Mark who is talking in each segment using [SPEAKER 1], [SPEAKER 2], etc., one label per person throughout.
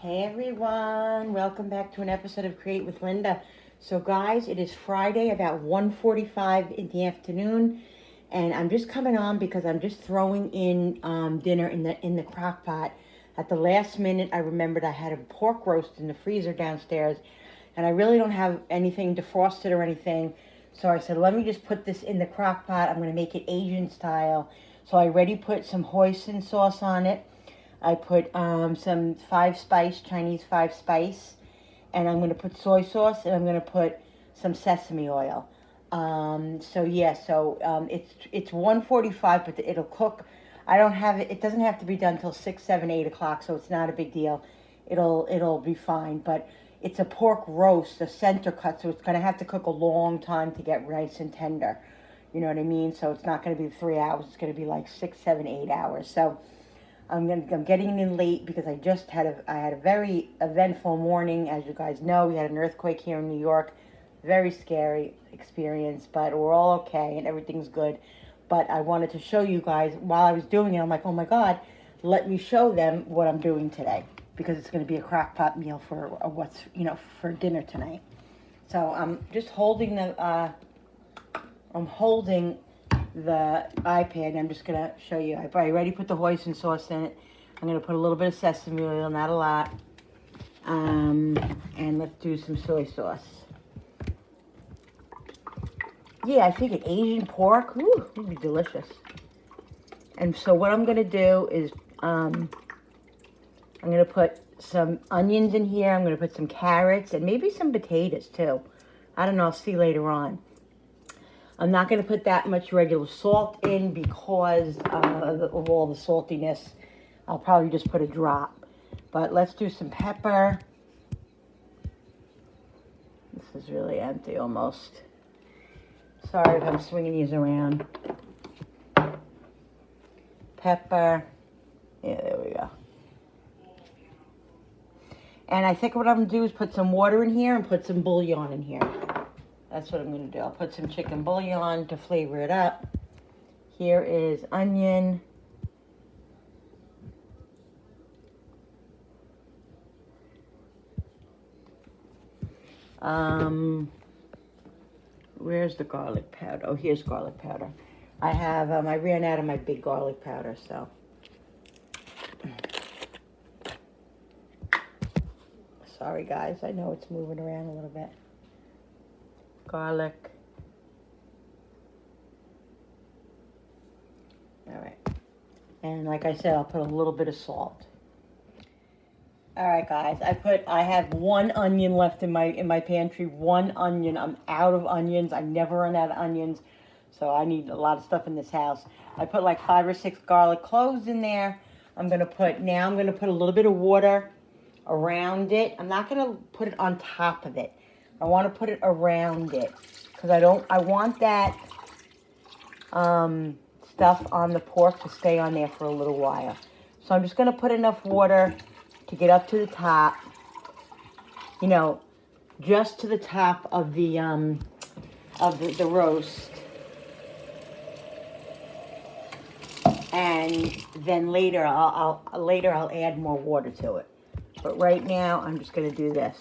[SPEAKER 1] Hey everyone, welcome back to an episode of Create with Linda. So guys, it is Friday about 1:45 in the afternoon, and I'm just coming on because I'm just throwing in dinner in the crock pot. At the last minute, I remembered I had a pork roast in the freezer downstairs, and I really don't have anything defrosted or anything. So I said, let me just put this in the crock pot. I'm going to make it Asian style. So I already put some hoisin sauce on it. I put some Chinese five spice, and I'm going to put soy sauce, and I'm going to put some sesame oil. It's 1:45, but it'll cook. I don't have it. It doesn't have to be done till 6, 7, 8 o'clock, so it's not a big deal. It'll be fine. But it's a pork roast, a center cut, so it's going to have to cook a long time to get nice and tender. You know what I mean? So it's not going to be 3 hours. It's going to be like 6, 7, 8 hours. So I'm getting in late because I had a very eventful morning. As you guys know, we had an earthquake here in New York. Very scary experience, but we're all okay and everything's good. But I wanted to show you guys while I was doing it. I'm like, oh my God, let me show them what I'm doing today, because it's going to be a crock pot meal for for dinner tonight. So I'm just holding the iPad. I'm just going to show you. I already put the hoisin sauce in it. I'm going to put a little bit of sesame oil, not a lot. And let's do some soy sauce. Yeah, I figured Asian pork. Ooh, it'd be delicious. And so what I'm going to do is I'm going to put some onions in here. I'm going to put some carrots and maybe some potatoes too. I don't know. I'll see later on. I'm not going to put that much regular salt in because of all the saltiness. I'll probably just put a drop. But let's do some pepper. This is really empty almost. Sorry if I'm swinging these around. Pepper. Yeah, there we go. And I think what I'm going to do is put some water in here and put some bouillon in here. That's what I'm going to do. I'll put some chicken bouillon to flavor it up. Here is onion. Where's the garlic powder? Oh, here's garlic powder. I ran out of my big garlic powder, so. Sorry, guys. I know it's moving around a little bit. Garlic. All right. And like I said, I'll put a little bit of salt. All right, guys. I have one onion left in my pantry. One onion. I'm out of onions. I never run out of onions, so I need a lot of stuff in this house. I put like 5 or 6 garlic cloves in there. I'm gonna put a little bit of water around it. I'm not gonna put it on top of it. I want to put it around it because I want that stuff on the pork to stay on there for a little while. So I'm just going to put enough water to get up to the top, just to the top of the roast. And then later I'll add more water to it. But right now I'm just going to do this.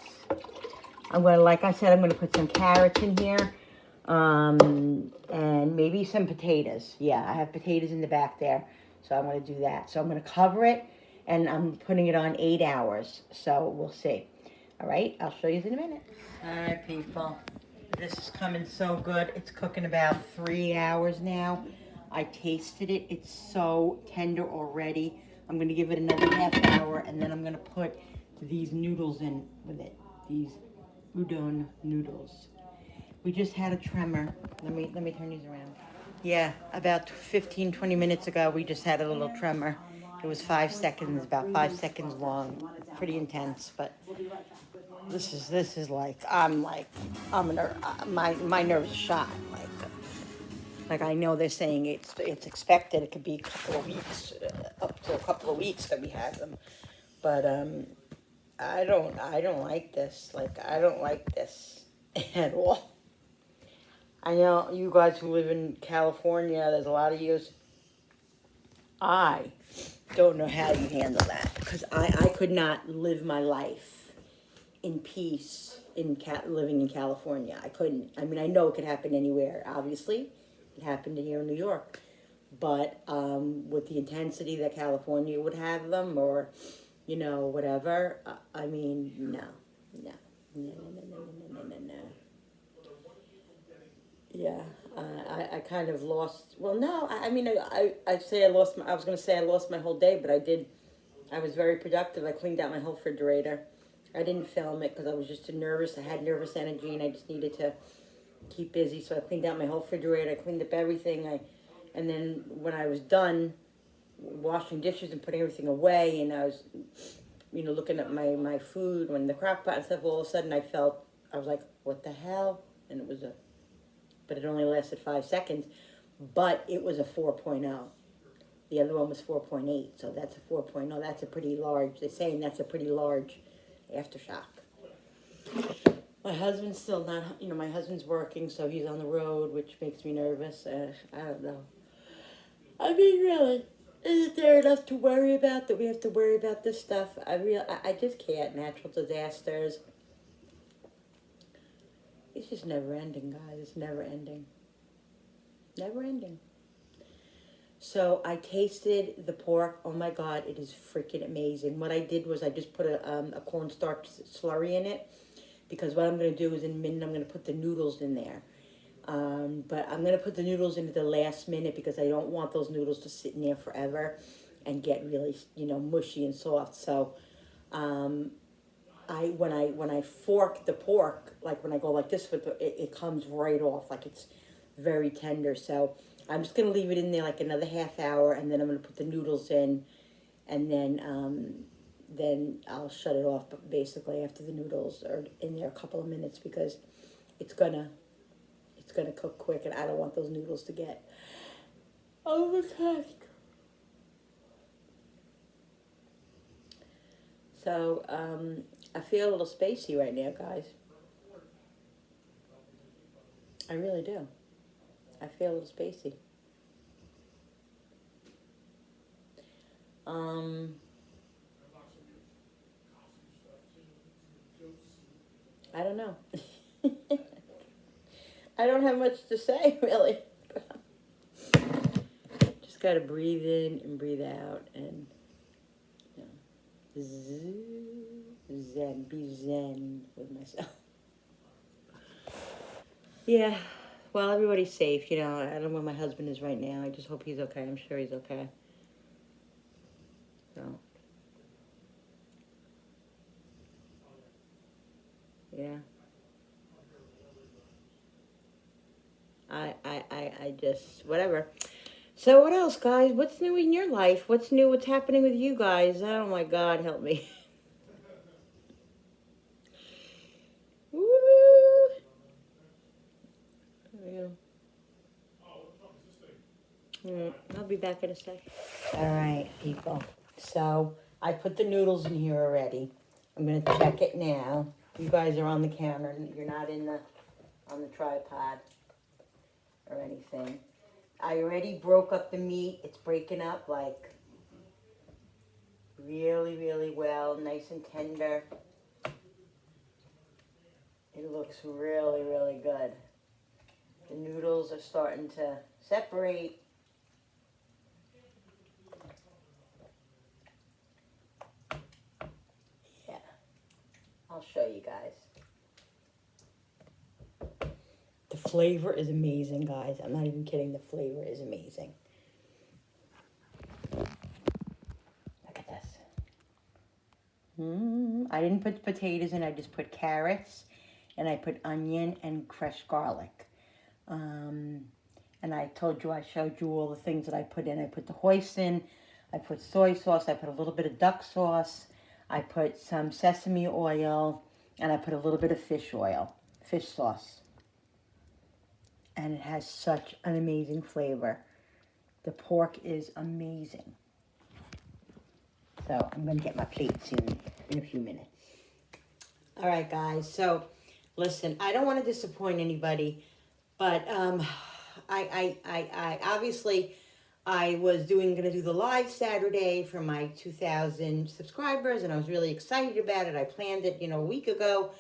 [SPEAKER 1] Like I said, I'm going to put some carrots in here, and maybe some potatoes. Yeah, I have potatoes in the back there, so I'm going to do that. So I'm going to cover it, and I'm putting it on 8 hours, so we'll see. All right, I'll show you in a minute. All right, people, this is coming so good. It's cooking about 3 hours now. I tasted it. It's so tender already. I'm going to give it another half hour, and then I'm going to put these noodles in with it. These udon noodles. We just had a tremor. Let me turn these around. Yeah, about 15-20 minutes ago we just had a little tremor. It was 5 seconds, about 5 seconds long. Pretty intense, but this is like my nerves are shot. Like I know they're saying it's expected. It could be a couple of weeks, up to a couple of weeks that we have them, but I don't like this. I don't like this at all. I know you guys who live in California, there's a lot of you. I don't know how you handle that. because I could not live my life in peace living in California. I couldn't. I mean, I know it could happen anywhere. Obviously, it happened here in New York, but with the intensity that California would have them, or whatever. I mean, no, no, no, no, no, no, no, no, no. Yeah, I kind of lost. Well, no, I mean, I say I lost. I was going to say I lost my whole day, but I did. I was very productive. I cleaned out my whole refrigerator. I didn't film it because I was just too nervous. I had nervous energy, and I just needed to keep busy. So I cleaned out my whole refrigerator. I cleaned up everything. And then when I was done washing dishes and putting everything away, and I was, looking at my food when the crock pot and stuff. All of a sudden, I was like, "What the hell?" And but it only lasted 5 seconds. But it was a 4.0. The other one was 4.8, so that's a 4.0. That's a pretty large. They're saying that's a pretty large aftershock. My husband's still not, my husband's working, so he's on the road, which makes me nervous. I don't know. I mean, really, isn't there enough to worry about that we have to worry about this stuff? I just can't. Natural disasters. It's just never ending, guys. It's never ending. Never ending. So I tasted the pork. Oh my God, it is freaking amazing. What I did was I just put a cornstarch slurry in it, because what I'm going to do is in a minute I'm going to put the noodles in there. But I'm going to put the noodles in at the last minute because I don't want those noodles to sit in there forever and get really, mushy and soft. So when I fork the pork, like when I go like this with it comes right off, like it's very tender. So I'm just going to leave it in there like another half hour, and then I'm going to put the noodles in, and then I'll shut it off basically after the noodles are in there a couple of minutes, because it's gonna cook quick, and I don't want those noodles to get overcooked. So I feel a little spacey right now, guys. I really do. I feel a little spacey. I don't know. I don't have much to say, really. Just gotta breathe in and breathe out, and be zen with myself. Yeah. Well, everybody's safe, I don't know where my husband is right now. I just hope he's okay. I'm sure he's okay. So. Yeah. I just, whatever. So what else, guys? What's new in your life? What's new? What's happening with you guys? Oh my God, help me. Woo! Yeah. I'll be back in a sec. All right, people. So I put the noodles in here already. I'm gonna check it now. You guys are on the counter. You're not on the tripod or anything. I already broke up the meat. It's breaking up like really, really well, nice and tender. It looks really, really good. The noodles are starting to separate. Yeah, I'll show you guys. The flavor is amazing, guys. I'm not even kidding. The flavor is amazing. Look at this. I didn't put potatoes in. I just put carrots, and I put onion and fresh garlic. And I told you, I showed you all the things that I put in. I put the hoisin, I put soy sauce, I put a little bit of duck sauce, I put some sesame oil, and I put a little bit of fish sauce. And it has such an amazing flavor. The pork is amazing. So I'm going to get my plate soon, in a few minutes. All right, guys. So, listen, I don't want to disappoint anybody, but I obviously I was gonna do the live Saturday for my 2,000 subscribers, and I was really excited about it. I planned it, a week ago.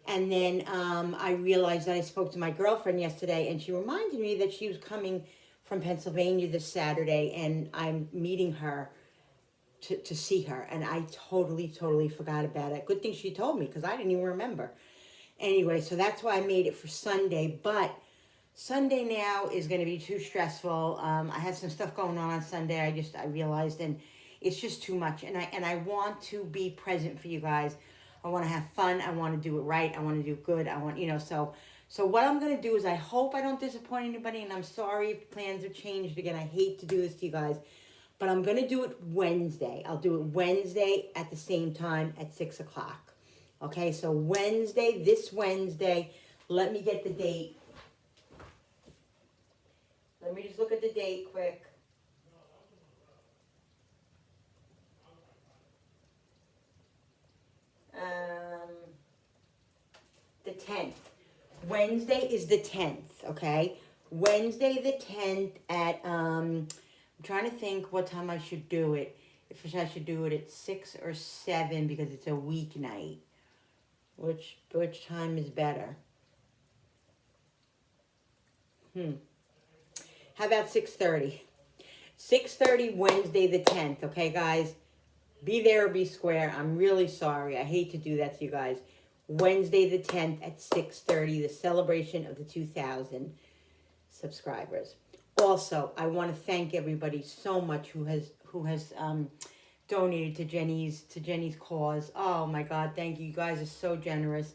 [SPEAKER 1] And then I realized that I spoke to my girlfriend yesterday, and she reminded me that she was coming from Pennsylvania this Saturday, and I'm meeting her to see her. And I totally forgot about it. Good thing she told me, because I didn't even remember. Anyway, so that's why I made it for Sunday. But Sunday now is going to be too stressful. I had some stuff going on Sunday. I realized, and it's just too much. And I want to be present for you guys. I want to have fun. I want to do it right. I want to do good. I want, so what I'm going to do is, I hope I don't disappoint anybody, and I'm sorry if plans have changed again. I hate to do this to you guys, but I'm going to do it Wednesday. I'll do it Wednesday at the same time at 6 o'clock. Okay, so this Wednesday, let me get the date. Let me just look at the date quick. The 10th. Wednesday is the 10th, okay? Wednesday the 10th at, I'm trying to think what time I should do it. If I should do it at 6 or 7, because it's a weeknight. Which time is better? How about 6:30? 6:30 Wednesday the 10th, okay, guys? Be there or be square. I'm really sorry. I hate to do that to you guys. Wednesday the 10th at 6:30, the celebration of the 2,000 subscribers. Also, I want to thank everybody so much who has donated to Jenny's cause. Oh my God, thank you. You guys are so generous.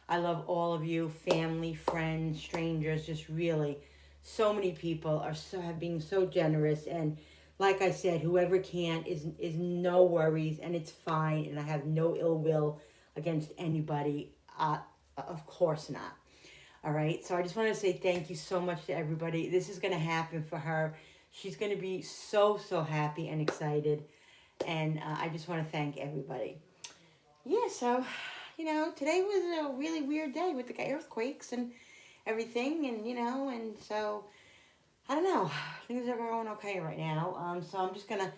[SPEAKER 1] I love all of you, family, friends, strangers, just really. So many people have been so generous, and like I said, whoever can is no worries, and it's fine, and I have no ill will against anybody. Of course not. All right, so I just want to say thank you so much to everybody. This is going to happen for her. She's going to be so happy and excited, and I just want to thank everybody. Yeah, so, today was a really weird day with the earthquakes and everything, and, and so, I don't know. Things are going okay right now. So I'm just going to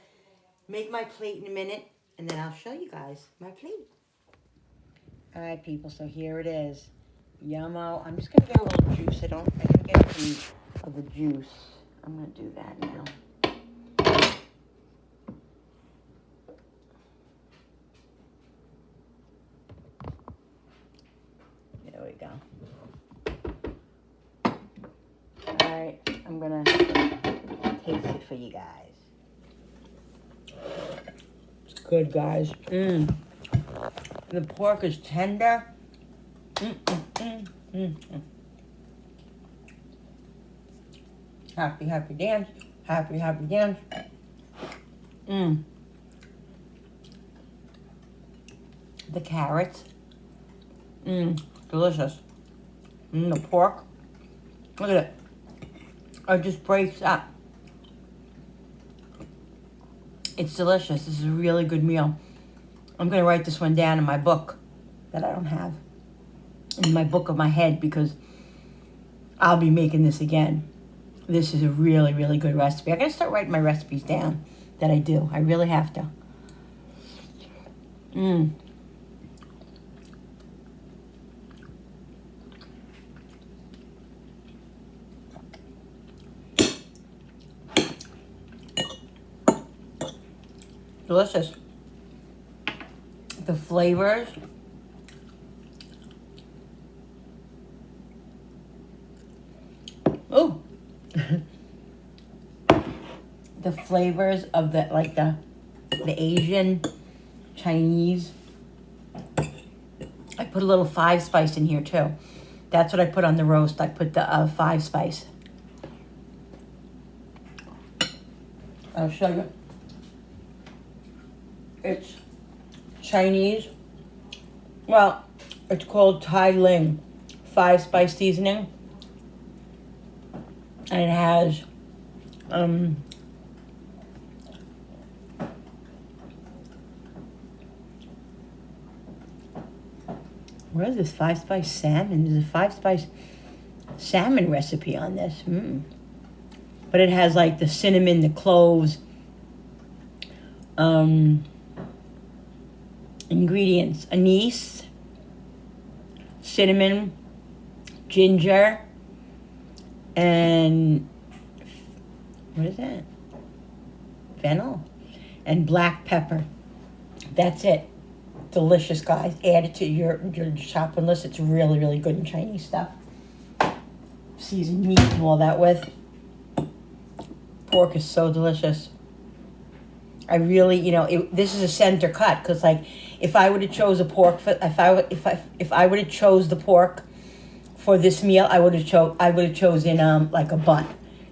[SPEAKER 1] make my plate in a minute, and then I'll show you guys my plate. All right, people, so here it is. Yummo. I'm just going to get a little juice. I didn't get any of the juice. I'm going to do that now. There we go. All right, I'm going to taste it for you guys. It's good, guys. The pork is tender. Happy dance. Happy dance. The carrots. Delicious. The pork. Look at it. It just breaks up. It's delicious. This is a really good meal. I'm going to write this one down in my book that I don't have. In my book of my head, because I'll be making this again. This is a really good recipe. I got to start writing my recipes down that I do. I really have to. Delicious. The flavors. Oh. The flavors of the Asian, Chinese. I put a little 5-spice in here too. That's what I put on the roast. I put the 5-spice. I'll show you. It's Chinese. Well, it's called Tai Ling 5-spice seasoning. And it has what is this? 5-spice salmon. There's a 5-spice salmon recipe on this. but it has like the cinnamon, the cloves, ingredients: anise, cinnamon, ginger, and what is that? Fennel and black pepper. That's it. Delicious, guys. Add it to your shopping list. It's really, really good in Chinese stuff. Seasoned meat and all that with. Pork is so delicious. I really, you know, this is a center cut, because like if I would have chose a pork for, if I would have chose the pork for this meal, I would have chosen like a butt.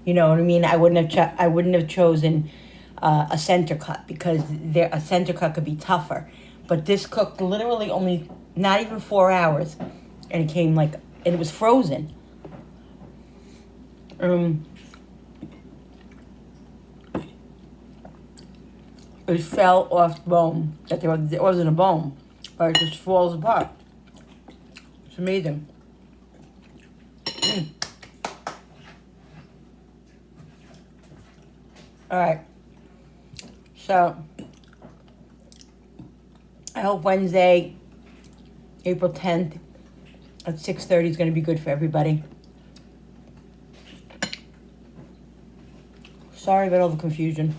[SPEAKER 1] You know what I mean? I wouldn't have chosen a center cut, because a center cut could be tougher. But this cooked literally only not even 4 hours, and it came like, and it was frozen. It fell off the bone. That it wasn't a bone, but it just falls apart. It's amazing. All right. So I hope Wednesday, April 10th at 6:30 is going to be good for everybody. Sorry about all the confusion.